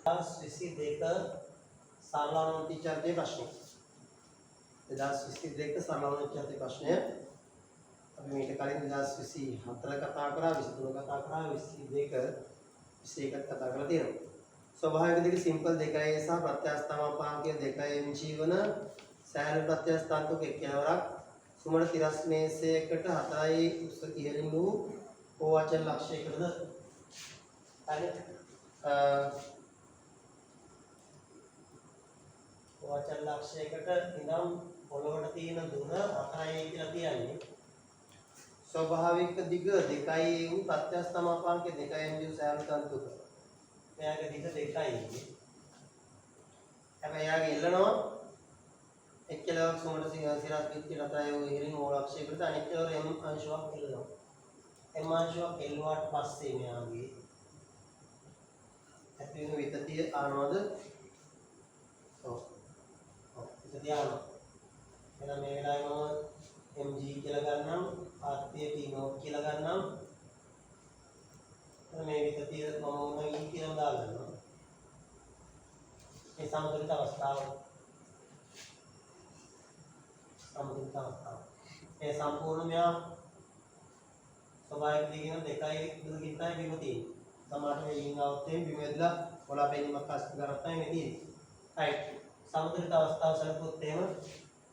2022 සරලවන්ති චරිතයේ ප්‍රශ්නය. 2022 සරලවන්ති චරිතයේ ප්‍රශ්නය අපි මේක කලින් 2024 කතා කරා, 23 කතා කරා, 22 21 කතා කරලා තියෙනවා. ස්වභාවික දෙක සිම්පල් 2a සහ ප්‍රත්‍යස්ථාමාපාංකය 2mg වන සෑහළු ප්‍රත්‍යස්ථාන්තක එක්කවරක් සුමන තිරස් මේසයකට 4යි උස ඉහළින් වූ ඕවචන ලක්ෂයකටද හරි ඕවචන ලක්ෂයකට ඉඳන් පොළොවට තියෙන දුර 4යි කියලා කියන්නේ ස්වභාවික දිග 2යි වූ ප්‍රත්‍යස්ථාමාපාංකය 2mg සෑහළු තන්තුක එයාගේ දිග 2යි. හැබැයි එයාගේ එල්ලනවා එක් කෙලවරක් සුමන සිරස් පිටින් 4යි වූ ඉහළින් ඕ ලක්ෂයකට අනෙක් කෙලවර m අංශුවක් එල්ලනවා. m අංශුවක් එල්ලුවාට පස්සේ මෙයාගේ ඇති වෙන විතතිය ආනවද? විතතිය ආනවා. එහෙනම් මේ වෙලාවේ මම mg කියලා ගන්නම්, ආත්‍ය p නෝට් කියලා ගන්නම්. මේ විතතිය මම උන e කියලා දාගන්නවා. ඒ සමතුලිත අවස්ථාව. සමතුලිත අවස්ථාව. ඒ සම්පූර්ණ මෙයා ස්වභාවික දිගින් 2යි දුරකින් තමයි බිම තියෙන්නේ. සමහරට මේ ලිංග අවස්ථාවේ බිම ඇදලා කොලා පෙනීමක් අස්ත කරක් තමයි මේ තියෙන්නේ. රයිට්. සමතුලිත අවස්ථාව සලකුවොත් එහෙම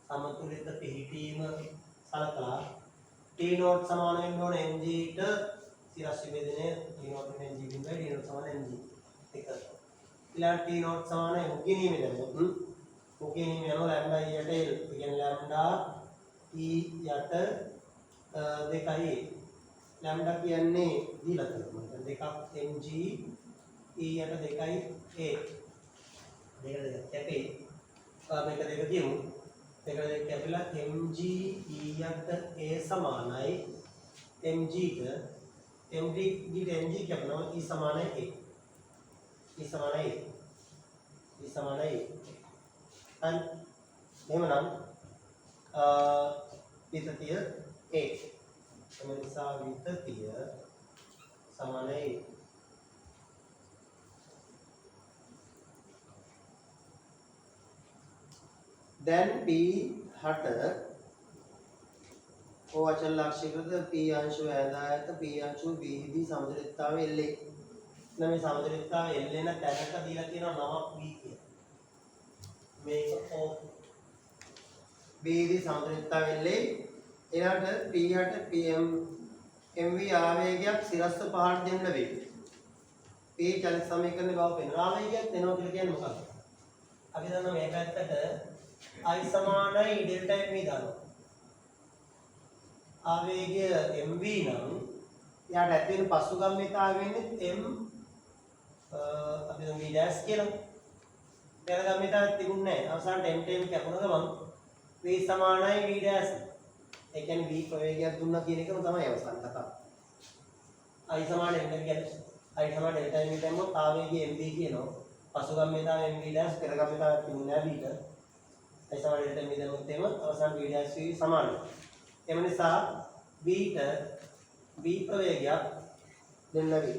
සමතුලිත පිහිටීම සලකලා t නෝට් සමාන වෙන්න ඕන mg ට සිරස් විභේදනය t note mg බිඳුවයි d note සමාන mg එක. ඊළඟ t නෝට් සමාන උගිනීමේ දැම්මොත් උගිනීම යනවා ලැම්ඩා e යට l. ඒ කියන්නේ ලැම්ඩා e යට 2යි. ලැම්ඩා කියන්නේ දීලා තියෙනවා. දෙකක් mg e යට 2යි a. දෙක කැපේ. මේක දෙක කියමු. දෙක දෙක කැපිලා mg e යට a සමානයි mg ට mg කැපෙනවා e සමානයි a. e සමානයි a. e සමානයි a. and එහෙමනම් විතතිය a. එනිසා විතතිය සමානයි දැන් p හට ඕවචන ලක්ෂයකට p අංශුව ඇදායත p අංශුව b දී සමතුලිතතාවය L. නම් මේ සමතුලිතතාවය L වෙන තැනක දීලා තියෙනවා නමක් b කියලා. මේක O b දී සමතුලිතතාවය L. එයාට p හට pm mv ආවේගයක් සිරස්ත පහට දෙන්න වෙයි. p චලිත සමීකරණේ බව පෙන්වන ආවේගයක් දෙනවා කියලා කියන්නේ මොකක්ද? අපි දන්නවා මේ පැත්තට I සමානයි ඩෙල්ටා mv දානවා. ආවේගය mv නම් යාට ඇති වෙන පසුගාමීතාවය වෙන්නේ m අපි දැන් v dash කියලා. පෙරගාමීතාවයක් තිබුණේ නැහැ. අවසානට m කැපුණ ගමන් v සමානයි v dash. ඒ කියන්නේ v ප්‍රවේගයක් දුන්නා කියන එකම තමයි අවසාන කතාව. I සමාන m කියන්නේ I සමාන ඩෙල්ටා mv දැම්මොත් ආවේගය mv කියනවා. පසුගාමීතාවය mv dash පෙරගාමීතාවයක් තිබුණේ නැහැ v ට. I සමාන ඩෙල්ටා mv දැම්මොත් එම අවසාන v dash v සමානයි. එම නිසා v ට v ප්‍රවේගයක් දෙන්න වෙයි.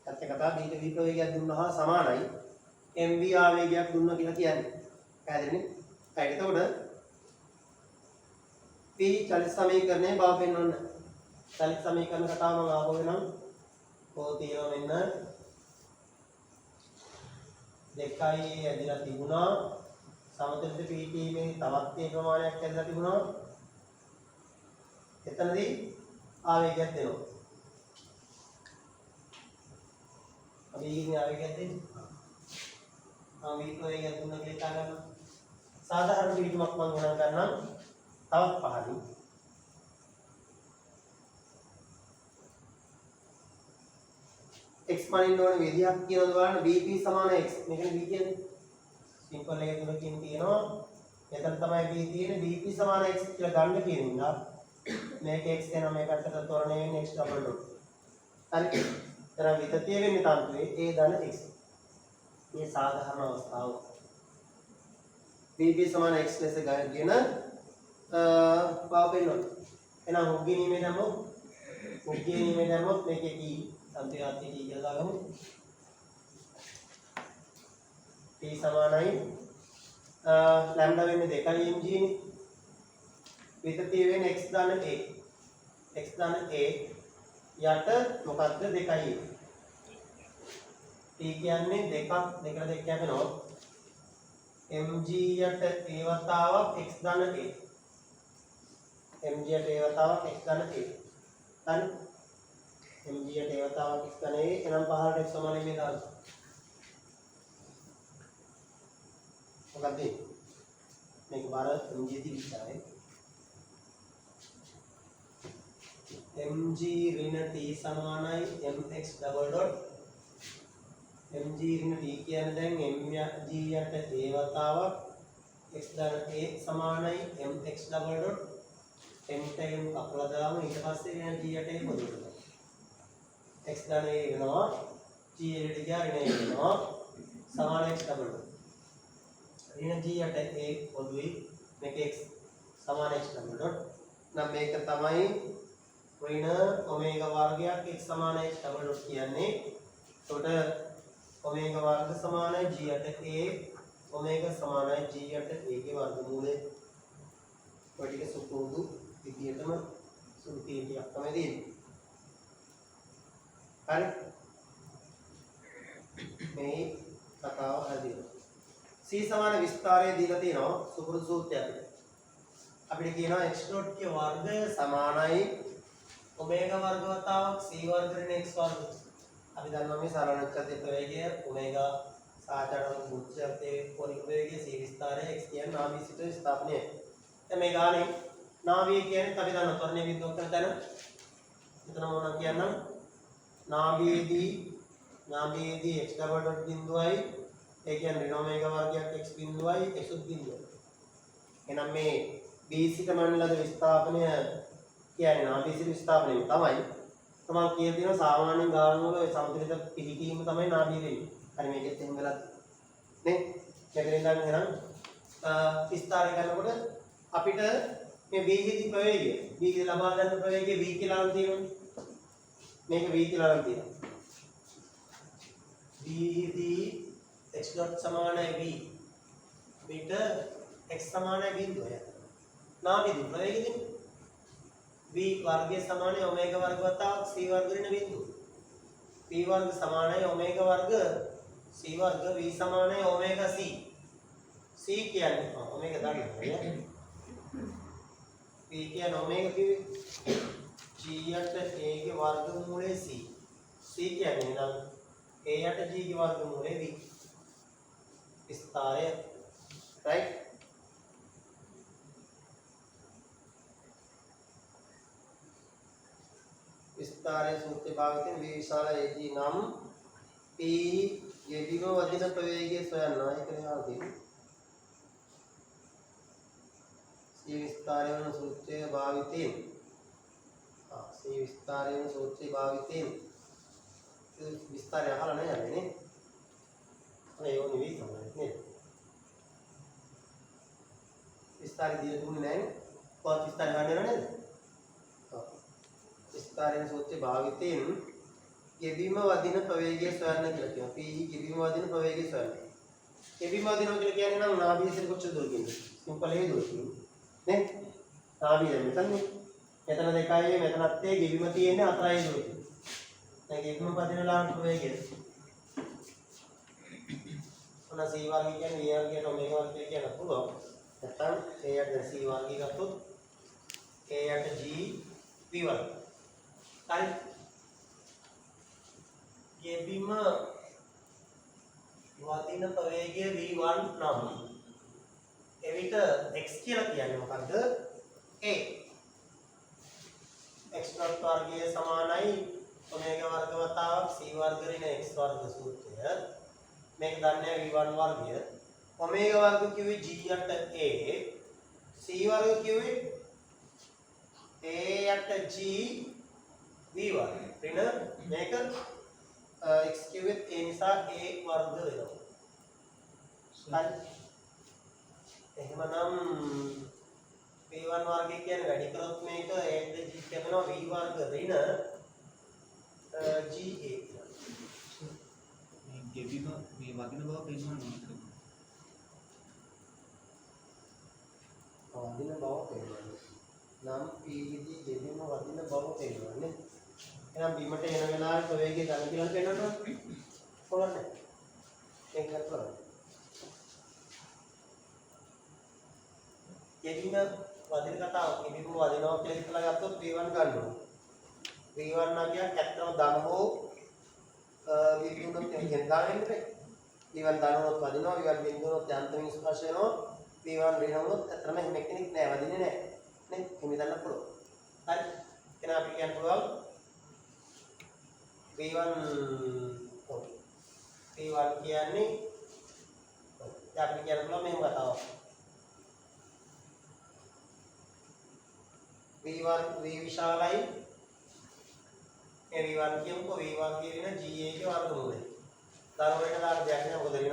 ඇත්ත කතාව v ට v ප්‍රවේගයක් දුන්නා හා සමානයි mv ආවේගයක් දුන්නා කියලා කියන්නේ. පැහැදිලිනේ? හරි. එතකොට p චලිත සමීකරණය බව පෙන්වන්න. චලිත සමීකරණ කතාව මම ආපහු වෙනම් කොහොම තියෙනවා මෙන්න 2යි ඇදලා තිබුණා. සමතුලිත pt මේ තවත් ඒ ප්‍රමාණයක් ඇදලා තිබුණා. එතනදී ආවේගයක් දෙනවා. අපි ඊගේ ආවේගයක් දෙන්නේ. v ප්‍රවේගයක් දුන්නා කියලා හිතා ගන්න. සාධාරණ පිළිතුරක් මම ගණන් ගන්නම්. තවත් පහලින් x මනින්න ඕන විදිහක් කියනද බලන්න vp සමාන x. මේකනේ v කියන්නේ. සිම්පල් එක තුනකින් තියෙනවා. එතන තමයි v තියෙන්නේ. vp සමාන x කියලා ගන්න කියන නිසා මේක x වෙනවා මේ පැත්තට තොරණ වෙන්නේ x ඩබල් ඩොට්. හරි. එතන විතතිය වෙන්නේ තන්තුවේ a ධන x. මේ සාධාරණ අවස්ථාව. vp සමාන x ලෙස ගන්න බව පෙන්වනවා. එහෙනම් උග්ගිනීමේ දැම්මොත් මේකේ t සම්පූර්ණ t කියලා දාගමු. t සමානයි ලැම්ඩා වෙන්නේ 2යි mg නේ. විතතිය වෙන්නේ x ධන a. x ධන a යට මොකද්ද 2යි. t කියන්නේ දෙකක් දෙකට දෙක කැපෙනවා. mg යට a වතාවක් x ධන a. mg යට a වතාවක් x ධන a. හරි. mg යට a වතාවක් x ධන a එනම් පහළට x සමානයි මේ දාන්න. මොකක්ද මේක බාර mg දී විස්තරයි. mg ඍණ t සමානයි mx ඩබල් ඩොට් mg ඍණ t කියන්නේ දැන් mg යට a වතාවක් x ධන a සමානයි mx double dot m time කපලා දාමු ඊට පස්සේ ඍණ g යට a පොදු කරනවා. x ධන a වෙනවා g යට ගියා ඍණ a වෙනවා සමාන x ඩබල් ඩොට් ඍණ g යට a පොදුයි මේක x සමාන x ඩබල් ඩොට් නම් මේක තමයි ऋण ओमेगा वर्गයක් x समान x डबल डॉट කියන්නේ. එතකොට ओमेगा वर्ग समान है g යට a ओमेगा समान है g යට a के वर्गमूलය. ඔය ටික සුපුරුදු විදියටම සුළු කීටියක් තමයි දෙන්නේ. හරි. මේ කතාව හරියට. c සමාන විස්තරය දීලා තියෙනවා සුපුරුදු සූත්‍රයක්. අපිට කියනවා x dot के वर्ग සමානයි ओमेगा वर्ग वतावक c वर्ग ऋण x वर्ग. අපි දන්නවා මේ සරලච්ඡත්‍ය ප්‍රවේගය ओमेगा සාචාරණ මුච්ඡත්‍ය කෝණික ප්‍රවේගය c විස්තරය x කියන්නේ නාභිසිත ස්ථාපනය. දැන් මේ ගානේ නාභිය කියන්නේ අපි දන්නවා ත්වරණීය බිඳුවක් කරන තැන. එතන මොනවා කියන්නම් නාභියේදී x डबल डॉट බිඳුවයි ඒ කියන්නේ ඍණ ओमेगा वर्गයක් x බිඳුවයි x බිඳුවයි. එහෙනම් මේ බීසික මණ්ඩලද විස්ථාපනය කියන්නේ නාභිසිත විස්ථාපනය තමයි. තමන් කියන දින සාමාන්‍යයෙන් ගාන වල සමතුලිත පිළිකීම තමයි නාභිය වෙන්නේ. හරි මේකෙත් එහෙම වෙලා නේ. මෙතන ඉඳන් එහෙනම් විස්තරය කරනකොට අපිට මේ බීජිත ප්‍රවේගය බීජ ලබා ගන්න ප්‍රවේගය v කියලා නම් තියෙනවනේ. මේක v කියලා නම් තියෙනවා. බීජිත x dot සමානයි v. අපිට x සමානයි බිඳුවයි. නාභිය ප්‍රවේගයදී v वर्ग समान है ओमेगा वर्ग वतावक c वर्ग ऋण बिंदु p वर्ग समान है ओमेगा वर्ग c वर्ग v समान है ओमेगा c c කියන්නේ ओमेगा දාන්න ඕනේ p කියන්නේ ओमेगा කිව්වේ g යට a ගේ වර්ගමූලය c c කියන්නේ නම් a යට g ගේ වර්ගමූලය v විස්තරය right. विस्तारे सूत्र भावितेन v विशाल ag නම් p යෙදීම වදින ප්‍රවේගය සොයනවා. ඒක ලියනවා. c විස්තාරය වන සූත්‍රය භාවිතයෙන් c විස්තාරය වන සූත්‍රය භාවිතයෙන් විස්තරය අහලා නැහැ නේ. අනේ යෝනි වී තමයි නේද? විස්තරය දීලා දුන්නේ නැහැ නේ. කොහොමද විස්තරය ගන්න නේද? विस्तारण सूत्र भावितेन යෙදීම වදින ප්‍රවේගය සොයන්න කියලා කියනවා. p යෙදීම වදින ප්‍රවේගය සොයන්න. යෙදීම වදිනවා කියලා කියන්නේ නම් නාභියෙන් කොච්චර දුර කියන්නේ? සිම්පල් ඒ දුර කියන්නේ. නේ? නාභිය මෙතනනේ. මෙතන 2යි මෙතනත් ඒ යෙදීම තියෙන්නේ 4යි දුර. දැන් යෙදීම වදින ලාංක ප්‍රවේගය. ඔන්න c වර්ගය කියන්නේ a වර්ගයට omega වර්ගය කියන පුළුවන්. නැත්නම් a යට c වර්ගය ගත්තොත් a යට g v වර්ගය. හරි. යෙදීම වදින ප්‍රවේගය v1 නම් එවිට x කියලා කියන්නේ මොකද්ද? a x dot වර්ගය සමානයි omega වර්ග වතාවක් c වර්ග ඍණ x වර්ග සූත්‍රය. මේක දන්නේ v1 වර්ගය. omega වර්ග කිව්වේ g යට a c වර්ග කිව්වේ a යට g v वर्ग ऋण මේක x කිව්වෙත් a නිසා a වර්ග වෙනවා. හරි. එහෙමනම් v1 වර්ගය කියන්නේ වැඩි කරොත් මේක a ද g කියනවා v වර්ග ඍණ ga කියලා. මේ ගෙවිම මේ වදින බව පෙන්වන්න ඕනේ. වදින බව පෙන්වන්නේ. නම් P විදි ගෙවීම වදින බව පෙන්වන්නේ. එහෙනම් බිමට එන වෙලාවේ ප්‍රවේගය ධන කියලා පෙන්වනවා. කොහොමද? ඒක කරලා. ගෙවීම වදින කතාව ගෙවීම වදිනවා කියලා හිතලා ගත්තොත් V1 ගන්න ඕනේ. V1 නම් කියන්නේ ඇත්තම ධන හෝ V2 උනොත් එහෙන් දාන්නේ. V1 ධන උනොත් වදිනවා, V1 බිඳුව උනොත් යන්ත්‍රයෙන් ස්පර්ශ වෙනවා. V1 ඍණ උනොත් ඇත්තම එහෙම කෙනෙක් නෑ වදින්නේ නෑ. නේ? එහෙම හිතන්න පුළුවන්. හරි. එහෙනම් අපි කියන්න පුළුවන් V1 කියන්නේ අපි කියන්න පුළුවන් මෙහෙම කතාවක්. V1 V විශාලයි. ඒ V1 කියමුකෝ V1 කියන GA ගේ වර්ගමූලය. ධන වලට දාලා දෙයක් නෑ මොකද වෙන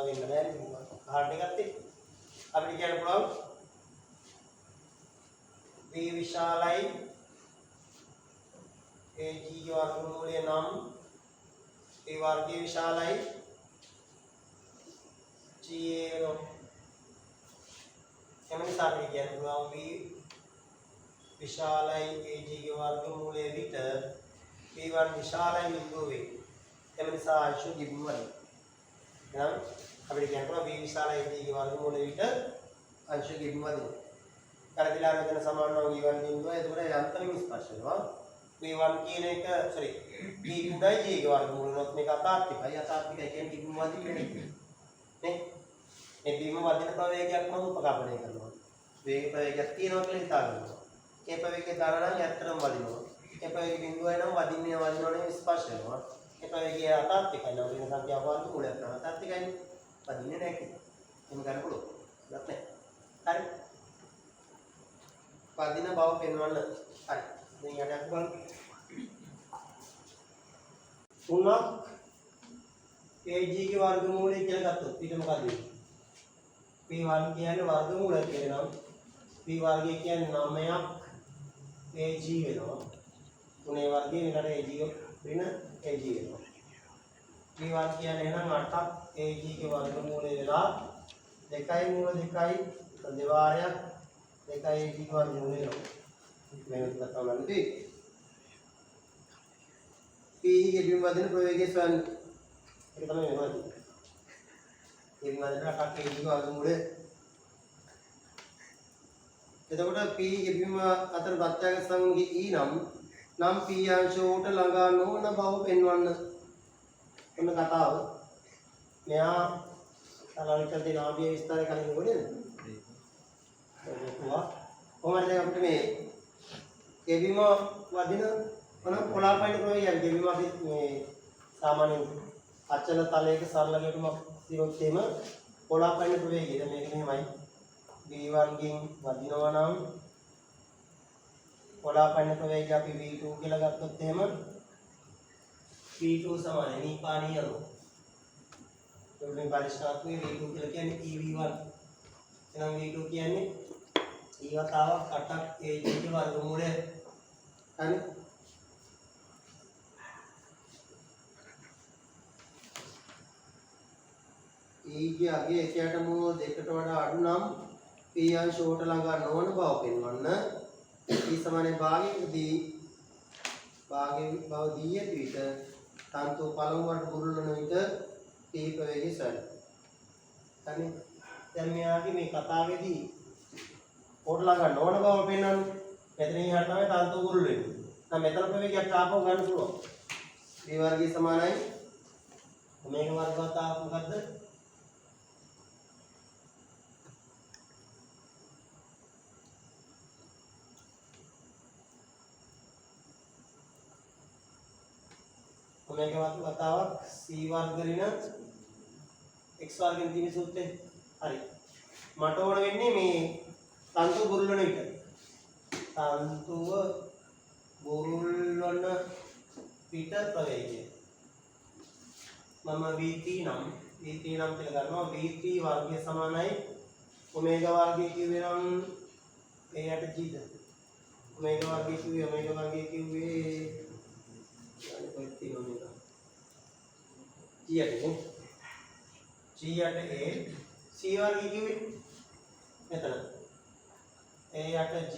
වෙන්න බෑනේ. කාඩ් එකක් තියෙන්නේ. අපිට කියන්න පුළුවන් V විශාලයි ඒ G ගේ වර්ගමූලය නම් ඒ වර්ගයේ විශාලයි GA වෙනවා. එම නිසා අපිට කියන්න පුළුවන් V විශාලයි AG ගේ වර්ගමූලය විට V1 විශාලයි බිඳුව වේ. එම නිසා අංශු ගිබ්බ වලින්. එහෙනම් අපිට කියන්න පුළුවන් V විශාලයි AG ගේ වර්ගමූලය විට අංශු ගිබ්බ වලින්. කරදිලා රැඳෙන සමාන නම් V1 බිඳුව. එතකොට යන්ත්‍රයෙන් ස්පර්ශ වෙනවා. V1 කියන එක sorry V2යි G ගේ වර්ගමූල වුණොත් මේක අතාර්ථිකයි. අතාර්ථිකයි කියන්නේ ගිබ්බ වදින්නේ නේ. මේ බිම වදින ප්‍රවේගයක් නම් උපකල්පනය කරනවා. වේග ප්‍රවේගයක් තියෙනවා කියලා හිතා ගන්නවා. ඒ ප්‍රවේගය දාලා නම් ඇත්තටම වදිනවා. ඒ ප්‍රවේග බිඳුවයි නම් වදිනවනේ ස්පර්ශ වෙනවා. ඒ ප්‍රවේගය අතාර්ථිකයි නම් වෙන සංඛ්‍යා වර්ගමූලයක් නම් අතාර්ථිකයිනේ. වදින්නේ නැහැ කියන්නේ. එහෙම ගන්න පුළුවන්. නැත්නම් හරි. වදින බව පෙන්වන්න. හරි. දැන් යටක් බලන්න. තුනක් AG ගේ වර්ගමූලය කියලා ගත්තොත් ඊට මොකද වෙන්නේ? P1 කියන්නේ වර්ගමූලය කියලා නම් P වර්ගය කියන්නේ 9ක් AG වෙනවා. 3 වර්ගය ඊළඟට AG වෙන AG වෙනවා. P1 කියන්නේ එහෙනම් 8ක් AG ගේ වර්ගමූලය වෙලා 2යි මූල 2යි දෙවාරයක් 2යි AG ගේ වර්ගමූලය වෙනවා. මේක කතා කරන්නේ P ගේ බිම වදින ප්‍රවේගය සොයන්න. ඒක තමයි මේ වදින. ඒ බිම වදින අටක් AG ගේ වර්ගමූලය. එතකොට P ගේ බිම අතර ප්‍රත්‍යක්ෂ සංගී E නම් P අංශයට ළඟා නොවන බව පෙන්වන්න. ඔන්න කතාව. මෙයා සලවිකල් දෙන ආභිය විස්තරය කලින් ගොඩේ නේද? කොහොමද අපිට මේ ඒ බිම වදින මොන කොලාපයින් ප්‍රවේගයක් ගෙවීම අපි මේ සාමාන්‍ය අචල තලයක සරල ගැටුමක් දිවොත් එම කොලාපයින් ප්‍රවේගය. දැන් මේක මෙහෙමයි. V1 ගෙන් වදිනවා නම් කොලාපයින් ප්‍රවේගය අපි V2 කියලා ගත්තොත් එහෙම V2 සමානයි නීපාණීය යනවා. ඒකෙන් පරිස්කාරකේ V2 කියලා කියන්නේ EV1. එහෙනම් V2 කියන්නේ ඊවතාවක් 8ක් AG ගේ වර්ගමූලය. හරි. E ගේ අගය 1ට මූල 2ට වඩා අඩු නම් P අංශයට ළඟා නොවන බව පෙන්වන්න. P සමානයි භාගයකදී භාගයේ බව දී ඇති විට තන්තු පළමුවට බුරුලන විට P ප්‍රවේගය සරි. හරි. දැන් මෙයාගේ මේ කතාවේදී කොට ළඟා නොවන බව පෙන්වන්නේ. මෙතන ඉහට තමයි තන්තු බුරුල වෙන්නේ. දැන් මෙතන ප්‍රවේගයක් ආපහු ගන්න පුළුවන්. V වර්ගය සමානයි මේක වර්ගවත් ආපු මොකද්ද? මේක වතාවක් c වර්ග ඍණ x වර්ගෙන් තියෙන සූත්‍රය. හරි. මට ඕන වෙන්නේ මේ තන්තු බුරුල්වන විට. තන්තුව බුරුල්වන විට ප්‍රවේගය. මම v3 නම් කියලා ගන්නවා. v3 වර්ගය සමානයි ඔමේගා වර්ගය කිව්වේ නම් එයට g ද. ඔමේගා වර්ගය කිව්වේ G at A C වර්ගය කිව්වේ මෙතන යට g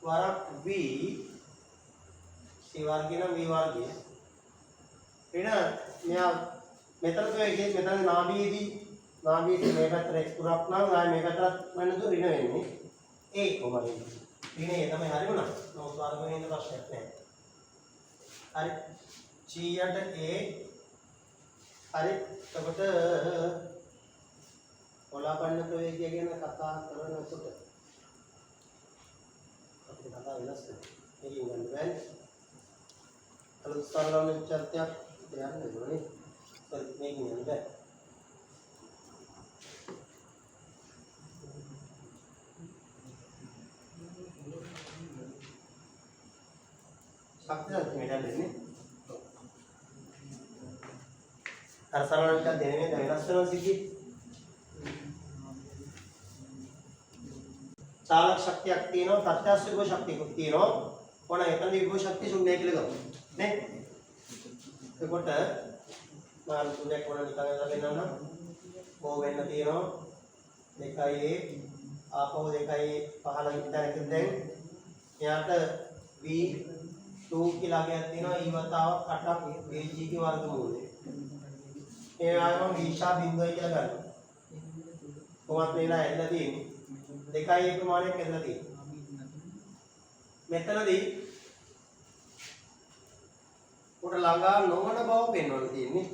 වරක් v c වර්ගය නම් v වර්ගය වෙන මෙයා මෙතන ප්‍රවේගයේ මෙතන නාභියේදී මේ පැත්තට x පුරක් නම් ආයේ මේ පැත්තට වෙනතු ඍණ වෙන්නේ a කොහමද ඍණය තමයි හරිම නම් නෝස් වර්ගයෙන් ඉන්න ප්‍රශ්නයක් නැහැ හරි g යට a හරි එතකොට පොළාපන්න ප්‍රවේගය ගැන කතා කරනකොට අපිට කතා වෙනස් වෙනවා මේකෙන් ගන්න බෑනේ අලුත් සරලම චර්යාවක් යන්න ඕනේ මේකෙන් යන්න බෑ ශක්තිය මෙතන දෙන්නේ අර සරලම එක දෙන්නේ වෙනස් වෙනවා සිද්ධි चालक शक्तिයක් තියෙනවා ප්‍රත්‍යක්ෂ විභව ශක්තියකුත් තියෙනවා ඕන එතනදී විභව ශක්තිය ශුන්‍යයි කියලා ගමු නේ එතකොට මාන සුදයක් වල නිකන් ලැබෙනවා නම් ඕ වෙන්න තියෙනවා 2a ආපහු 2a 15 ඉඳන් දැන් එයාට v2 කියලා ගයක් තියෙනවා e වතාවක් 8ක් ag ගේ වර්ගමූලය ඒ ආයම v බිඳුවයි කියලා ගන්න කොහොමද මේලා ඇදලා තියෙන්නේ දෙකයි එක ප්‍රමාණයක් ඇදලා තියෙනවා මෙතනදී උඩ ළඟා නොවන බව පෙන්වන්න තියෙන්නේ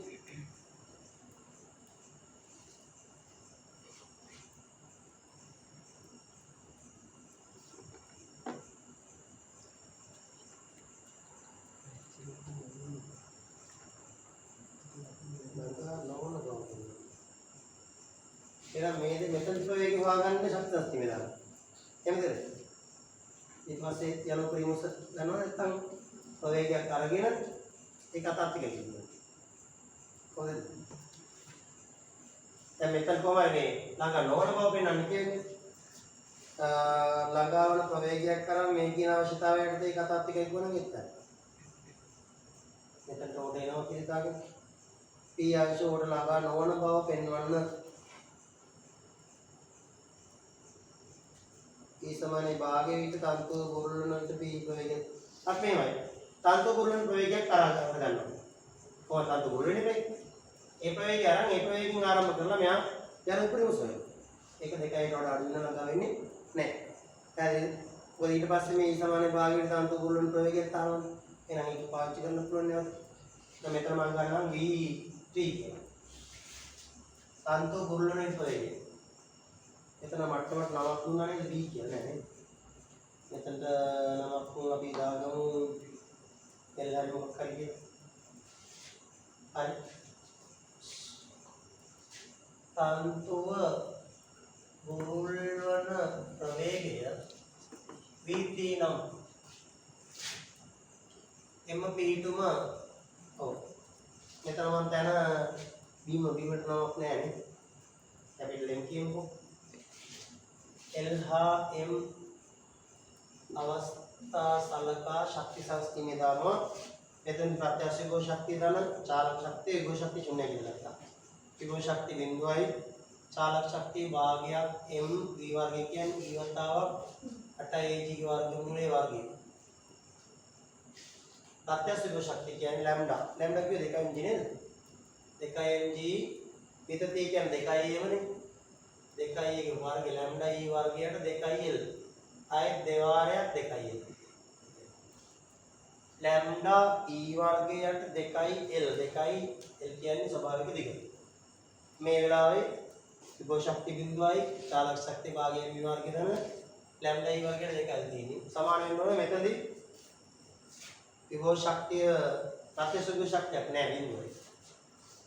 ළඟා නොවන බව එහෙනම් මේ මෙතන ප්‍රවේගය හොයාගන්න ශක්තියක් තිබෙනවා. එහෙමද? ඊට පස්සේ යන පරිමස ගන්නවා නැත්නම් ප්‍රවේගයක් අරගෙන ඒක අතත් කියනවා. කොහොමද? දැන් මෙතන කොහමද මේ ළඟ නොවන බව පෙන්වන්නේ කියන්නේ? ළඟාවන ප්‍රවේගයක් කරන් මේ කියන අවශ්‍යතාවයට ඒක අතත් කියනවා නෙත්තයි. මෙතන උඩ එනවා කියලා තාගෙන p අංශ උඩ ළඟා නොවන බව පෙන්වන්න e සමානයි භාගයේ විට තන්තු බුරුලන විට p ප්‍රවේගය. අපි මේවයි. තන්තු බුරුලන ප්‍රවේගයක් කරා ගන්නවා. කොහොමද තන්තු බුරුලන්නේ මේ? ඒ ප්‍රවේගය අරන් ඒ ප්‍රවේගයෙන් ආරම්භ කරලා මෙයා යන උපරිම සොයන. ඒක 2කට වඩා අඩු වෙන ළඟා වෙන්නේ නැහැ. හරිද? ඔය ඊට පස්සේ මේ e සමානයි භාගයේ විට තන්තු බුරුලන ප්‍රවේගයක් තාවන්නේ. එහෙනම් ඒක පාවිච්චි කරන්න පුළුවන් නේද? දැන් මෙතන මම ගන්නවා v3 කියලා. තන්තු බුරුලන ප්‍රවේගය. එතන මට්ටමට නමක් දුන්නා නේද b කියලා නෑ මෙතනට නමක් අපි දාගමු එල්ලරි මොකක් හරි කියලා හරි තන්තුව බුරුල්වන ප්‍රවේගය v3 නම් එම p2ම ඔව් මෙතන මම දැන බීම බීමට නමක් නෑ නේ කැපිටල් m කියමුකෝ L හා M අවස්ථා සලකා ශක්ති සංස්කෘතිය දානවා. එතෙන් ප්‍රත්‍යක්ෂ විභව ශක්තිය දාන චාලක ශක්තිය විභව ශක්තිය ශුන්‍ය කියලා ගත්තා. විභව ශක්තිය බිඳුවයි චාලක ශක්තිය භාගයක් M v වර්ගය කියන්නේ e වතාවක් 8ag ගේ වර්ගමූලයේ වර්ගය. ප්‍රත්‍යක්ෂ විභව ශක්තිය කියන්නේ ලැම්ඩා. ලැම්ඩා කිව්වේ 2mg නේද? 2mg විතතිය කියන්නේ 2am නේ. 2i ගේ වර්ගය ලැම්ඩා e වර්ගයට 2il ආයෙත් දෙවාරයක් 2il lambda e වර්ගයට 2il 2il කියන්නේ ස්වභාවික දිග මේ වෙලාවේ විභව ශක්ති බිඳුවයි චාලක ශක්ති භාගයේ v වර්ගය දන ලැම්ඩා e වර්ගයට 2il තියෙන්නේ සමාන වෙන්න ඕනේ මෙතනදී විභව ශක්තිය ප්‍රත්‍යක්ෂ විභව ශක්තියක් නෑ බිඳුවයි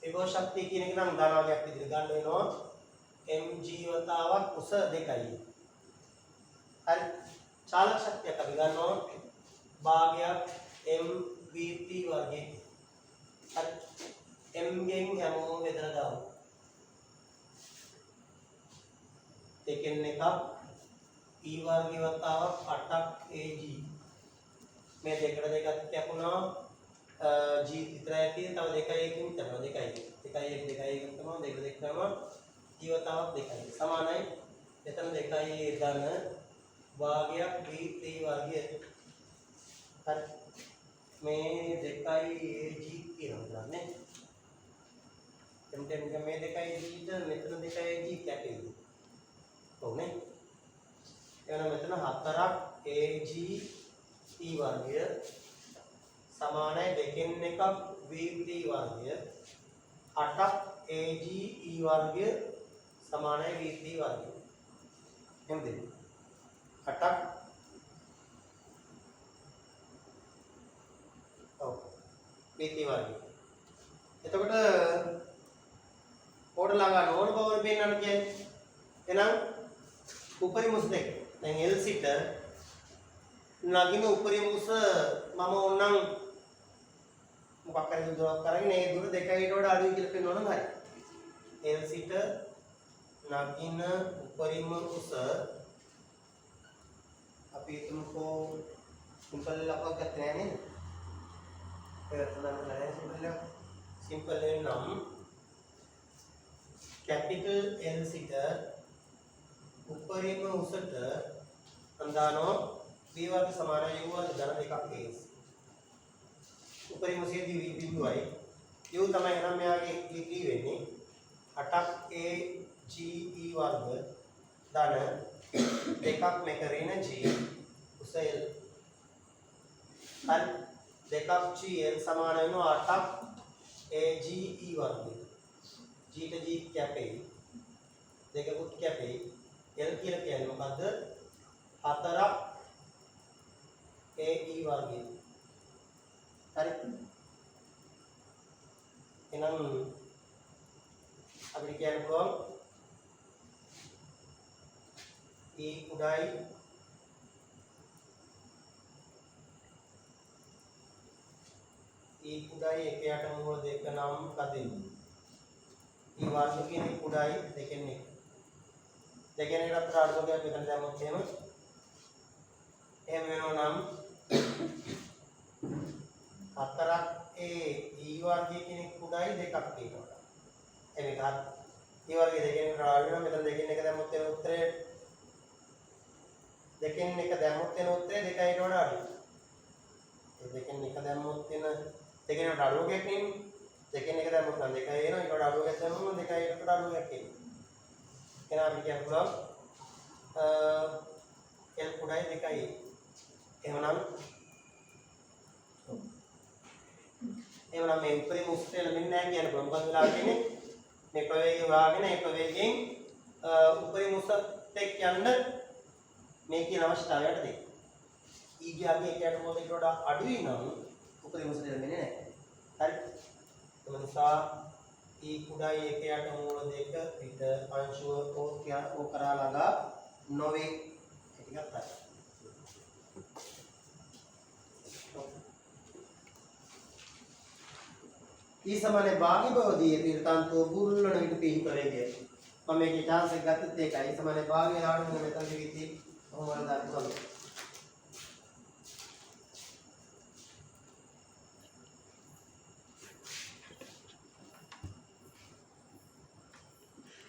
විභව ශක්තිය කියන එක නම් ධනාත්මකයක් විදිහට ගන්න වෙනවා mg වතාවක් උස 2යි. හරි. චාලක ශක්තියක් අපි ගන්නවා භාගයක් mvp වර්ගයේ. හරි. m ගෙන් හැමෝම බෙදලා දාමු. දෙකෙන් එකක් e වර්ගය වතාවක් 8ක් ag. මේ දෙකට දෙකක් කැපුණා g විතරයි තියෙන තව 2යි එකකින් තමයි 2යි. 2යි එක 2යි එකකින් තමයි දෙක දෙක තමයි e වතාවක් 2යි. සමානයි එතන 2යි ධන භාගයක් v3 වර්ගය. හරි. මේ දෙකයි ag කියනවා නේ. එතෙන් මේ දෙකයි g ද මෙතන දෙකයි g කැපෙන්නේ. ඔව් නේ. එහෙනම් මෙතන 4ක් ag t වර්ගය සමානයි දෙකෙන් එකක් v3 වර්ගය. 8ක් ag e වර්ගය සමානයි v3 වර්ගය. එහෙමද? 8ක් ඔව් v3 වර්ගය. එතකොට ඕඩ ළඟ නෝන බවර පෙන්නන්න කියන්නේ. එහෙනම් උපරිම උස දෙක. දැන් L සිට නගින උපරිම උස මම ඕනනම් මොකක් හරි දුරක් කරගෙන ඒ දුර 2කට වඩා අඩුයි කියලා පෙන්වනනම් හරි. L සිට නගින උපරිම උස අපි හිතමුකෝ සිම්පල් එකක් ගත්තේ නෑ නේද? ඒක තමයි නෑ සිම්පල් එක. සිම්පල් එක නම් कैपिटल L සිට උපරිම උසට අන්දානෝ v වර්ග සමානයි u වර්ග ධන දෙකක් a. උපරිම උසේදී v බිඳුවයි u තමයි එහෙනම් මෙයාගේ v3 වෙන්නේ 8ක් a g e වර්ග ධන දෙකක් මේක ඍණ g උස l. හරි. දෙකක් g l සමාන වෙනවා 8ක් a g e වර්ගය. g ට g කැපෙයි දෙකකුත් කැපෙයි l කියලා කියන්නේ මොකද්ද 4ක් a e වර්ගය. හරි. එහෙනම් අපිට කියන්න පුළුවන් e කුඩායි එකයට මූල දෙක නම් කදින් e වර්ග කියන්නේ කුඩායි දෙකෙන් එක. දෙකෙන් එකට අතර අඩුවකයක් මෙතන දැම්මොත් එහෙම වෙනවා නම් 4ක් a e වර්ගය කියන්නේ කුඩායි දෙකක් තියෙනවා. එනික e වර්ගය දෙකෙන් එකට අඩු වෙනවා. මෙතන දෙකෙන් එක දැම්මොත් එන උත්තරය දෙකෙන් එක දැම්මොත් එන උත්තරය 2කට වඩා අඩුයි. ඒ දෙකෙන් එක දැම්මොත් එන දෙකෙන් එකට අඩුවකයක් නෙන්නේ. දෙකෙන් එක දැම්මොත් නම් 2 එනවා. ඒකට අඩුවකයක් දැම්මොත් 2කට අඩුවකයක් එනවා. එහෙනම් අපි කියන්න පුළුවන් l කුඩායි 2යි. එහෙනම් මේ උපරිම උසට එළඹෙන්නේ නැහැ කියන්න පුළුවන්. මොකද වෙලා තියෙන්නේ මේ ප්‍රවේගය වාගෙන ඒ ප්‍රවේගයෙන් උපරිම උසට එක් යන්න මේ කියන අවස්ථාවට දෙන්න. e ගියාගේ එකයට මොකද වඩා අඩුයි නම් උපරිම උසට එළඹෙන්නේ නැහැ. හරි. ඒ නිසා e කුඩායි එකයට මූල 2 පිට අංශුව ඕ කරා ළඟා නොවේ. ටිකක් හරි. e සමානයි භාග්‍ය බව දී තීර්ථාන්තෝ බුරුල්ලන විට පිහි ප්‍රවේගය. මම මේකේ chance එක ගත්තත් ඒකයි. e සමානයි භාග්‍ය දාන්න මෙතන දෙවිති කොහොමද දාන්න පුළුවන්.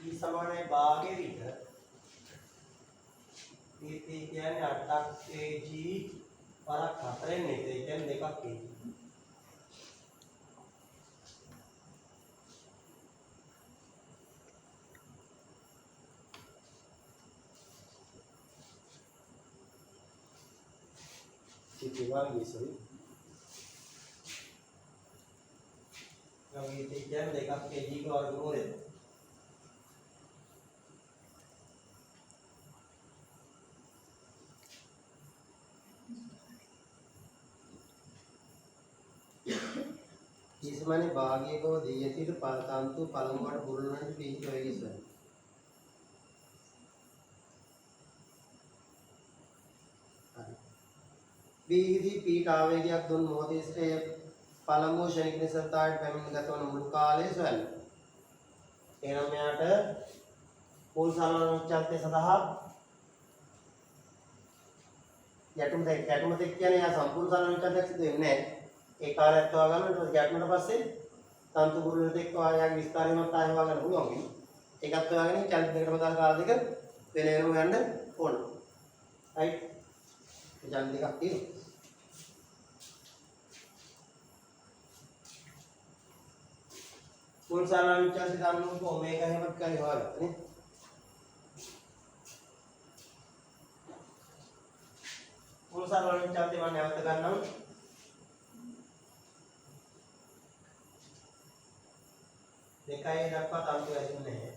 e සමානයි භාග්‍ය විට e කියන්නේ 8ක් ag වරක් 4න් එක. ඒ කියන්නේ දෙකක් ag. sorry. Now we take them like up kg को और गुणो लेते हैं. इस माने भाग्य को दिए थी तो पालतांतु पालंगवाड़ बुरुलना जो पीछे होएगी सर. බීදී පීට ආවේගයක් දුන් මොහොතේ පළමු ෂණික නිසතාවට පැමිණ ගත වන මුළු කාලය සොයන්න. එහෙනම් මෙයාට පොල් සාමාන්‍යත්වය සඳහා යටුම කියන්නේ යා සම්පූර්ණ සාමාන්‍යත්වයක් සිදු වෙන්නේ නැහැ. ඒ කාලයත් හොයාගන්න ඊට පස්සේ ගැටුමට පස්සේ තන්තු බුරුලට එක්ක ආයාගේ විස්තරයමත් ආයෙ හොයාගන්න පුළුවන්. ඒකත් හොයාගෙන චලිත දෙකටම දාන කාල දෙක වෙන වෙනම යන්න ඕන. right ජන් දෙකක් තියෙනවා මුල් සාරාංශය දාන්නකො ඔමේගා හැමත් කරේ හොයාගත්තා නේ මුල් සාරාංශය මම නැවත ගන්නවා දෙකයි දක්වා තන්තු ඇතුන්නේ නැහැ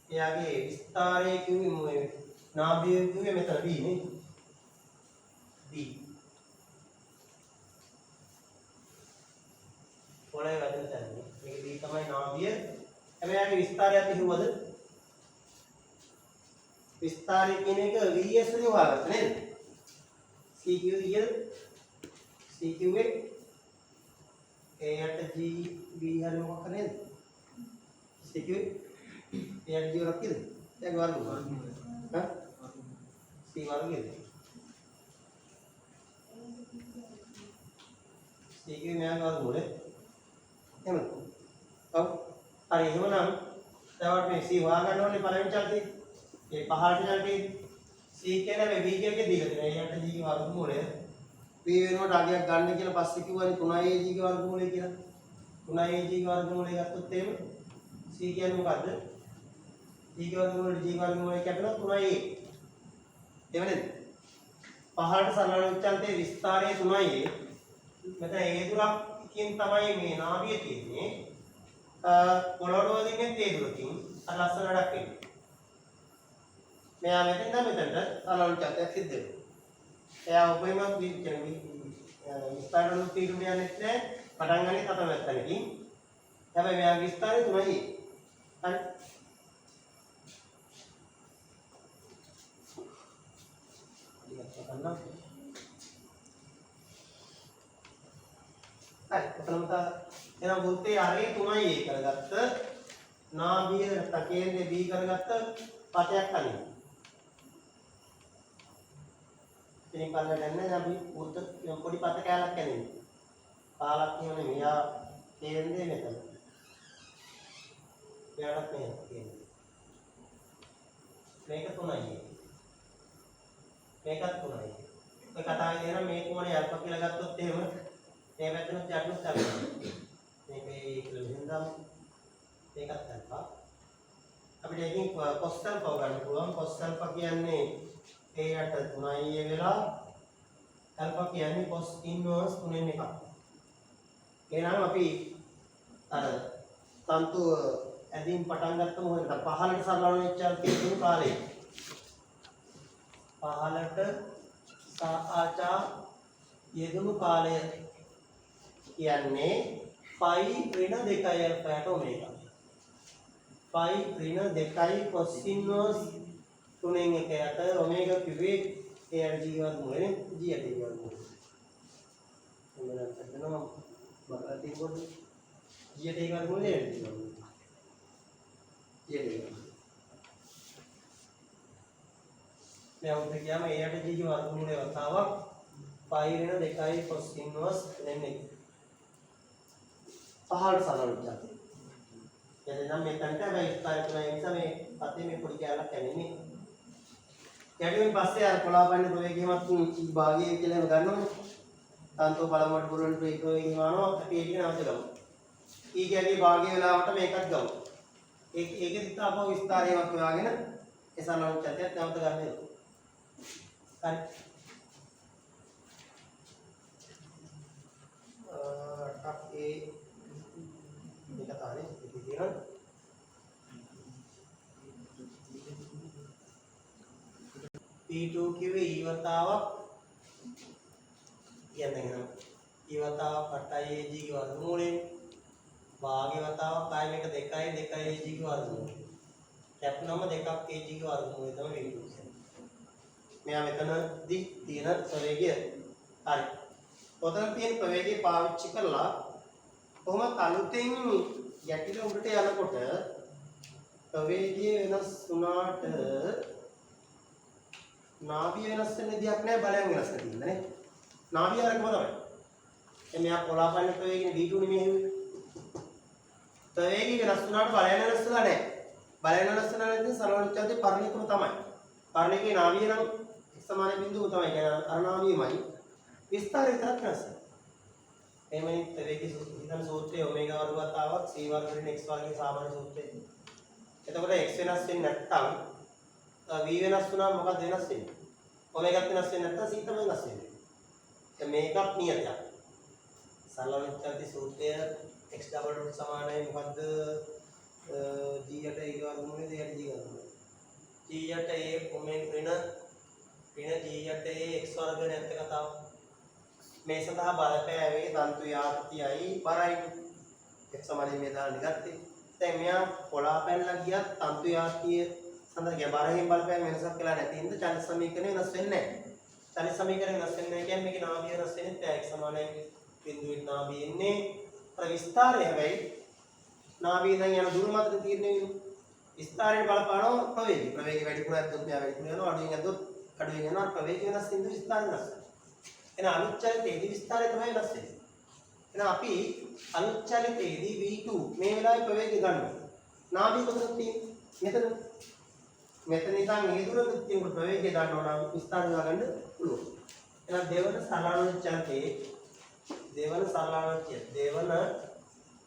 එයාගේ විස්තරය කිව්වේ නාභිය කිව්වේ මෙතන B නේ B පොළේ වැදෙන තැන මේක B තමයි නාභිය හැබැයි යාගේ විස්තරයත් කිව්වද විස්තරය කියන එක VS වලින් හොයාගත්තා නේද C කිව්වේ C කිව්වේ A යට G B හරි මොකක් නේද C කිව්වේ A යට G වරක් කීයද දැන් වර්ග හා C වර්ගයද C කිව්වේ මෙයාගේ වර්ගමූලය එහෙමද ඔව් හරි එහෙමනම් තවත් මේ C හොයාගන්න ඕනේ පළවෙනි චරිතේ ඒ පහළට චරිතේ C කියන්නේ මේ B එකේ දීලා තියෙනවා A යට G ගේ වර්ගමූලය B වෙනුවට අගයක් ගන්න කියලා පස්සේ කිව්වනේ 3AG ගේ වර්ගමූලය කියලා 3AG ගේ වර්ගමූලය ගත්තොත් එහෙම C කියන්නේ මොකද්ද G ගේ වර්ගමූලයට G වර්ගමූලය කැපෙනවා 3A එහෙම නේද පහළට සරල උච්චාන්තයේ විස්තරය 3A මෙතන A දුරකින් තමයි මේ නාභිය තියෙන්නේ පොළොවට වදින්නේ A දුරකින් අර ලස්සන වැඩක් වෙන්නේ මෙයා මෙතෙන් නම් මෙතනට සරල උච්චාන්තයක් සිද්ධ වෙනවා එයා ඔබේම විස්තරවල තීරුණ යන්නේ නැහැ පටන් ගන්නේ තත වැත්තනකින් හැබැයි මෙයා විස්තරය 3A හරි හරි කොතනම එනම් වෘත්තයේ ආරේ 3A කරගත්ත නාභිය නැත්නම් කේන්ද්‍රය B කරගත්ත පතයක් අනින්න. ඉතින් බලන්න දැන් අපි වෘත්ත පොඩි පත කෑල්ලක් ඇනින්න. කාලක් කියන්නේ මෙයා කේන්ද්‍රය මෙතන. මෙයාට මේ කේන්ද්‍රය. මේක 3A. මේකත් 3A. ඔය කතාවේ දෙන මේ කොමනේ අල්ප කියලා ගත්තොත් එහෙම මේ පැත්තෙන් යටුත් ගන්නවා. මේක ඒ කියලා මෙහෙන්දාම මේකත් අල්පා. අපිට එකකින් cos alpha ගන්න පුළුවන්. cos alpha කියන්නේ A යට 3A වෙලා alpha කියන්නේ cos inverse 3 එකක්. එහෙනම් අපි අර තන්තු ඇදීම් පටන් ගත්තම හොයන්න පහළට සරලව වෙච්චල් තියෙන කාලේ. පහළට ආචා යෙදුණු කාලය කියන්නේ phi ඍණ 2 alpha omega. phi ඍණ 2 cos inverse 3 එකකට omega කිව්වේ ARG වර්ගමූලනේ G යට වර්ගමූලය. එමනම් හදනවා බලලා තියෙනකොට G යට වර්ගමූලය නේද? G යට मैं उसे क्या मैं एट जी की वर्गमूल वतावा phi ऋण 2 cos inverse लेने पहाड़ सरल जाते जैसे हम मेथड है मैं इस तरह का इनसा में पते में पड़ गया अलग कहने में क्या में पास से यार कोला पाने तो एक ही मत बागी के लिए करना तांतो पलमट बुरन तो एक ही मानो अभी एक ना चलो ई क्या कि बागी वाला मतलब एक हद गम एक दिखता आपको विस्तार है वक्त आगे ना ऐसा ना चाहते हैं तब तक करने kan tak A ini kata ini seperti ini P2 කිව්වේ E වතාවක් කියන්නේ නේද E වතාවක් 8AG ගේ වර්ගමූලයෙන් භාග්‍ය වතාවක් කාය මේක 2යි 2AG ගේ වර්ගමූලය කැප්නම 2ක් AG ගේ වර්ගමූලය තමයි වෙන්නේ මෙයා මෙතනදී තියෙන ප්‍රවේගය හරි. ඔතන තියෙන ප්‍රවේගය පාවිච්චි කරලා කොහොමද අලුතෙන් යටිල උඩට යනකොට ප්‍රවේගය වෙනස් වුණාට නාභිය වෙනස් වෙන විදියක් නැහැ බලයන් වෙනස් වෙන්නේ නේ. නාභිය අරකම තමයි. එන්නේ මෙයා පොළාපන්න ප්‍රවේගනේ V2 නෙමෙයි හෙව්වේ. ප්‍රවේගය වෙනස් වුණාට බලයන් වෙනස් වෙලා නැහැ. බලයන් වෙනස් වෙනා නැත්නම් සරල චන්දේ පරිණතම තමයි. පරණකේ නාභිය නම් x සමාන බිඳුව තමයි කියන්නේ අර නාභියමයි විස්තරය විතරක් වෙනස්. එමෙන්න තේරෙකි ඉදන් සූත්‍රයේ ඔමේගා වර්ග වතාවක් c වර්ග ඍණ x වර්ගයේ සාමාන්‍ය සූත්‍රය. එතකොට x වෙනස් වෙන්නේ නැත්නම් v වෙනස් වුණාම මොකක්ද වෙනස් වෙන්නේ? ඔමේගාත් වෙනස් වෙන්නේ නැත්නම් c තමයි වෙනස් වෙන්නේ. දැන් මේකත් නියතයක්. සරල විස්තරති සූත්‍රය x ඩබල් රුට් සමානයි මොකද්ද? g යට a වර්ගමූලය d යට g වර්ගමූලය. g යට a ඔමේගා ඍණ g යට a x වර්ග නැත්te කතාව. මේ සඳහා බලපෑවේ දන්තු යාත්‍යයි බරයි. x සමානයි මේ දාන්න ගත්තේ. දැන් මෙයා කොලා පැනලා ගියත් තන්තු යාත්‍ය සඳහා බරෙන් බලපෑම වෙනසක් වෙලා නැති හින්දා චලන සමීකරණය වෙනස් වෙන්නේ නැහැ. චලන සමීකරණය වෙනස් වෙන්නේ නැහැ කියන්නේ මේකේ නාභිය වෙනස් වෙන්නේ නැහැ. x සමානයි බිඳුවෙන් නාභිය එන්නේ අර විස්තරය හැබැයි නාභිය දැන් යන දුර මතට තීරණය වෙනවා. විස්තරයෙන් බලපානවා ප්‍රවේගය. ප්‍රවේගය වැඩිපුර ඇද්දොත් මෙයා වැඩිපුර යනවා අඩුවෙන් ඇද්දොත් අඩුවෙන් යනවා. ප්‍රවේගය වෙනස් වෙන විස්තර වෙනස්. එහෙනම් අනුචලිතයේදී විස්තරය තමයි වෙනස් වෙන්නේ. එහෙනම් අපි අනුචලිතයේදී v2 මේ වෙලාවේ ප්‍රවේගය ගන්නවා. නාභිය කොතනද තියෙන්නේ? මෙතන ඉඳන් මේ දුර තියෙන ප්‍රවේගය ගන්නවා නම් විස්තර ගන්න පුළුවන්. එහෙනම් දෙවන සරලානුචලිතයේ දෙවන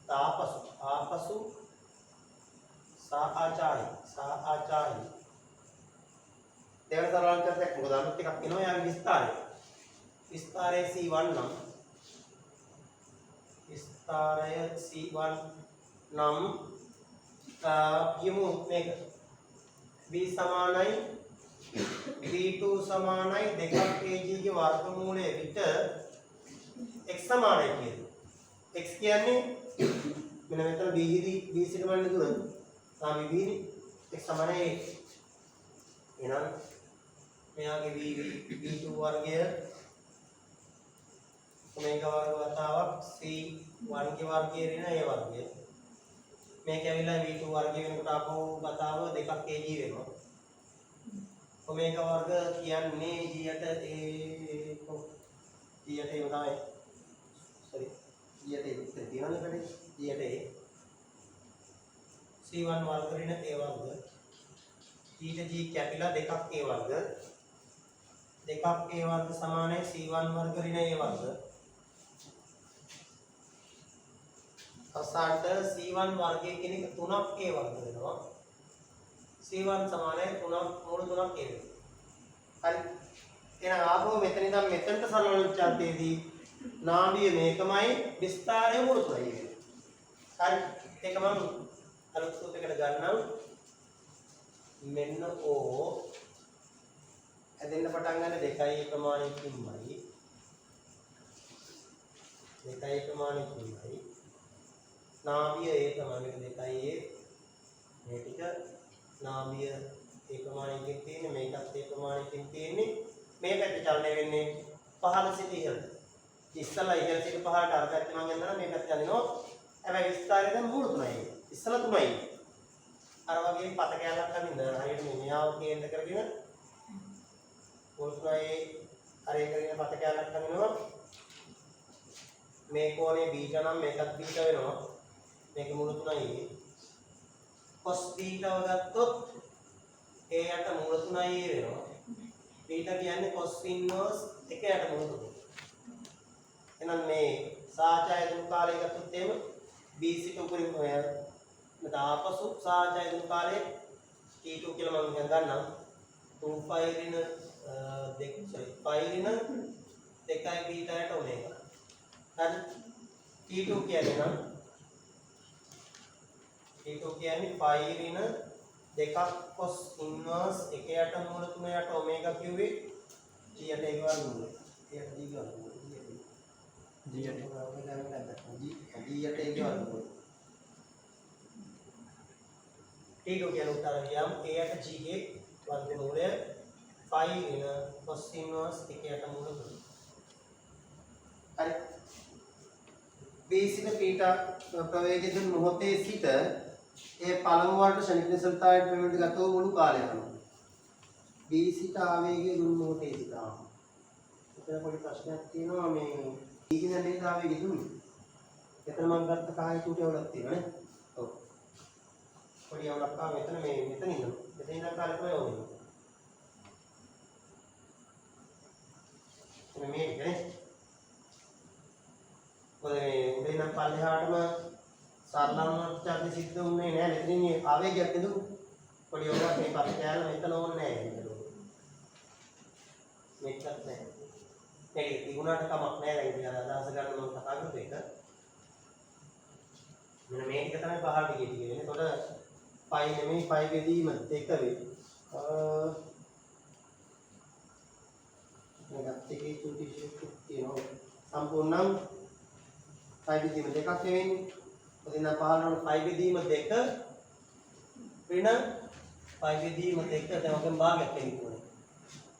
ආපසු සාආචාරි දෙවන සරලානුචලිතයක් මොකද අනුත් එකක් එනවා යාගේ විස්තරය. විස්තරය C1 නම් යමු මේක v සමානයි v2 සමානයි 2ක් ag ගේ වර්ගමූලය විට x සමානයි කියන්නේ. x කියන්නේ මෙන්න මෙතන b සිට බලන්න දුර. සාමි b නේ x සමානයි එහෙනම් මෙයාගේ v2 වර්ගය ඔමේගා වර්ග වතාවක් c1 ගේ වර්ගය ඍණ a වර්ගය. මේක ඇවිල්ලා v2 වර්ගය වෙනකොට ආපහු වතාව 2ක් ag වෙනවා. ඔමේගා වර්ග කියන්නේ g යට a තමයි sorry g යට ඉතින් තියෙනවනේ වැඩි g යට a c1 වර්ග ඍණ a වර්ග ඊට g කැපිලා 2ක් a වර්ග 2ක් a වර්ග සමානයි c1 වර්ග ඍණ a වර්ග. අසාට c1 වර්ගයේ කියන එක 3ක් a වර්ග වෙනවා. c1 සමානයි 3ක් මූල 3ක් a වෙනවා. හරි. එහෙනම් ආපහු මෙතන ඉඳන් මෙතනට සරලවචාන්තයේදී නාභිය මේකමයි විස්තරය මූල 3යි වෙන්නේ. හරි. ඒක මම අලුත් සූත්‍රයකට ගන්නම්. මෙන්න ඕ ඇදෙන්න පටන් ගන්න 2යි ප්‍රමාණයකින්මයි 2යි ප්‍රමාණයකින්මයි නාභිය ඒ තමයි මේක 2යි මේ ටික නාභිය ඒ ප්‍රමාණයකින් තියෙන්නේ මේකත් ඒ ප්‍රමාණයකින් තියෙන්නේ මේ පැත්ත චලනය වෙන්නේ 15 සිට ඉහළට ඉස්සලා ඉහළ සිට 15ට අර පැත්ත මම යනවා මේ පැත්ත යනවා හැබැයි විස්තරය දැන් මූල 3යි ඉස්සලා 3යි අර වගේ පත කැලක් අනින්න හරියට මෙයාව කේන්ද්‍ර කරගෙන මූල 3යි අර ඒ කරගෙන පත කැලක් අනිනවා මේ කෝණේ බීටා නම් මේකත් බීටා වෙනවා මේක මූල 3යි cos බීටාව ගත්තොත් a යට මූල 3යි වෙනවා බීටා කියන්නේ cos ඉන්වර්ස් 1 යට මූල 3 එහෙනම් මේ සාචාය දුරු කාලය ගත්තොත් එහෙම b සිට උපරිම මත ආපසු සාචාය දුරු කාලය t2 කියලා මම ගන්නම් 2 5 ඍණ 2යි බීටා යට ඔමේගා හරි t2 කියන්නේ නම් t2 කියන්නේ 5 ඍණ 2ක් cos ඉන්වර්ස් 1 යට මූල 3 යට ඔමේගා කිව්වේ g යට ඒක වර්ගමූලය යට g වර්ගමූලය g යට ඒක වර්ගමූලය t2 කියන උත්තර ගියාම a යට g ගේ වර්ගමූලය 5 ඍණ cos ඉන්වර්ස් 1 යට මූල 3 හරි b සිට පීටා ප්‍රවේගය දුන් මොහොතේ සිට ඒ පළමු වරට ශනික නිසලතාවයට පෙරට ගතව මුළු කාලය යනවා. b සිට ආවේගය දුන් මොහොතේ සිට ආවා. එතන පොඩි ප්‍රශ්නයක් තියෙනවා මේ b කියන නේද ආවේගය දුන්නේ. එතන මම ගත්ත කාය චූටි අවුලක් තියෙනවා නේ. ඔව්. පොඩි අවුලක් ආව මෙතන ඉන්නවා. මෙතන ඉන්න කාලේ තමයි ඕනේ. පල්ලෙහාටම සරලවම චාර්ජ් සිද්ධ වුණේ නැහැ. මෙතනින් මේ ආවේගයක් නේද? පොඩි ඔයාලා මේ පස්සේ කෑල්ල මෙතන ඕනේ නැහැ. මේකත් නැහැ. මේක තිබුණාට කමක් නැහැ. දැන් ඉතින් අදහස ගන්න මම කතා කරපු එක. මෙන්න මේක තමයි පහළ ටිකේ තියෙන්නේ. එතකොට 5 නෙමෙයි 5 බෙදීම 2 වෙයි. මේකත් එකේ චුටි ෂේප් තියෙනවා. සම්පූර්ණම් 5 බෙදීම 2ක් නෙවෙයි. ඔතන පහළ වන 5 බෙදීම 2 ඍණ 5 බෙදීම 2 දැන් ඔකෙන් භාගයක් වෙන්න ඕනේ.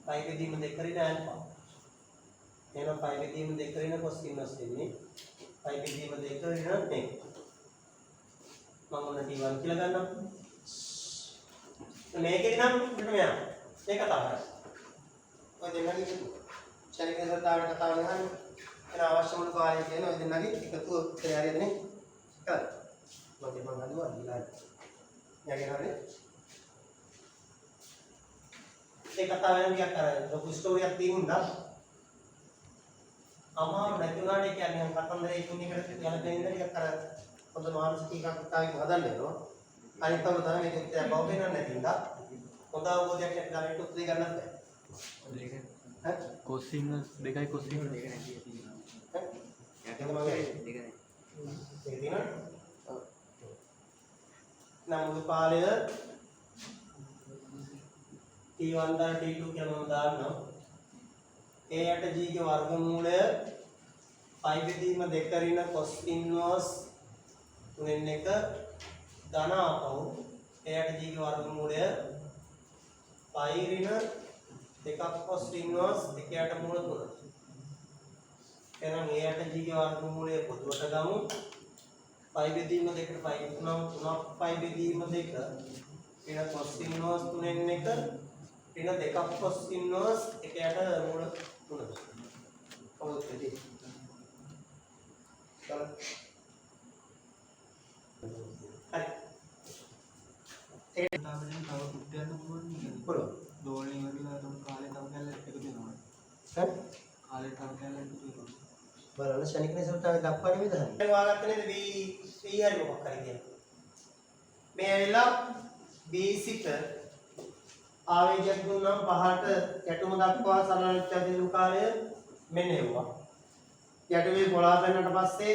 5 බෙදීම 2 ඍණ ආල්ෆා. එහෙනම් 5 බෙදීම 2 ඍණ cos ඉන්වර්ස් වෙන්නේ 5 බෙදීම 2 ඍණ 2. මම ඔන්න t1 කියලා ගන්නම්. මේකේ නම් මෙතන යනවා. ඒක තමයි. ඔය දෙන්නගේ ශරීර සත්‍යාවට කතා වෙනවා. එන අවශ්‍ය වුණු කාර්යය කියන ඔය දෙන්නගේ එකතු කරේ හරියන්නේ. හරි. මම හදුවා ඊළඟ. යගෙන හරිනේ. ඒ කතාව වෙන ටිකක් අර ලොකු ස්ටෝරියක් තියෙනවා. අමාරු නැති උනාට ඒ කියන්නේ කතන්දරේ තුන් එකට යන දෙන්න ටිකක් අර හොඳ මානසික කතාවක් හදන්න වෙනවා. අනිත් තව තමයි මේක ඉතින් බව වෙනන්නේ නැති නිසා හොඳ අවබෝධයක් ඇති කරගන්න උත්සාහ ගන්නත් බෑ. හරි. කොසින් 2යි කොසින් 2 නැති තියෙනවා. හරි. යකම මගේ 2 නැහැ. ඒක තියෙනවද? ඔව්. නම් පාලය T1 දාන T2 කියලා මම දාන්නම්. A යට G ගේ වර්ගමූලය 5 බෙදීම 2 ඍණ cos ඉන්වර්ස් 3 ධන ආපහු A යට G ගේ වර්ගමූලය 5 ඍණ 2ක් cos ඉන්වර්ස් 1 යට මූල 3. එහෙනම් A යට G ගේ වර්ගමූලය පොදුවට ගමු. 5 බෙදීම 2ට 5 3ක් 5 බෙදීම 2 ඍණ cos ඉන්වර්ස් 3 ඍණ 2ක් cos ඉන්වර්ස් 1 යට මූල 3. කොහොමද දෙන්නේ? හරි. ඒක තමයි තව කුට්ටියක් පුළුවන් නේ. පුළුවන්. දෝලණය වෙලා තම කාලේ තව කැලල එකතු වෙනවා. හරි. කාලේ තව කැලල එකතු වෙනවා. බලන්න ශනික නිසල්තාවේ දක්වා නෙමෙයි දහන්නේ. දැන් වාගත්ත නේද B හරි මොකක් හරි කියන්නේ. මේ ඇවිල්ලා B සිට ආවේගයක් දුන්නාම පහට යටුම දක්වා සරල විචාරණ කාලය මෙන්න එවුවා. යටුවේ පොළා ගන්නට පස්සේ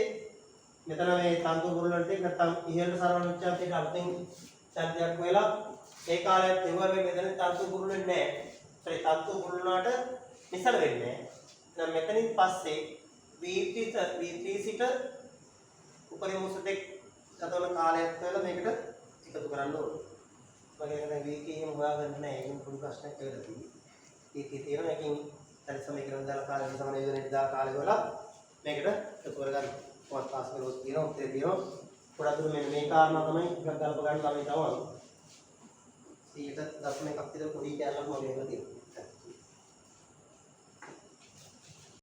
මෙතන මේ තන්තු බුරුලට නැත්නම් ඉහළට සරල විචාරණයට අලුතෙන් ඡන්දයක් වෙලා ඒ කාලයත් එවුවා මේ මෙතන තන්තු බුරුලෙන්නේ නැහැ. ඒ තන්තු බුරුලනාට නිසල වෙන්නේ නැහැ. දැන් මෙතනින් පස්සේ V3 සිට උපරිම උසටෙක් ගතවන කාලයක් වෙලා මේකට එකතු කරන්න ඕනේ. මගේ දැන් වීකීම හොයාගන්න නැහැ. ඒකෙන් පොඩි ප්‍රශ්නයක් වෙලා තියෙනවා. ඒකේ තියෙන එකකින් හරි සමීකරණ දාලා කාලේ සමනයෝජනයේ දා කාලේ වල මේකට එකතු කරගන්න. කොහොමද පාස් කරලා තියෙනවා උත්තර තියෙනවා. පොඩක් දුර මෙන්න මේ කාරණා තමයි එකක් ගලප ගන්න ළමයි තමයි. 100ට 0.1ක් විතර පොඩි කැලලක් මගේ වෙලා තියෙනවා.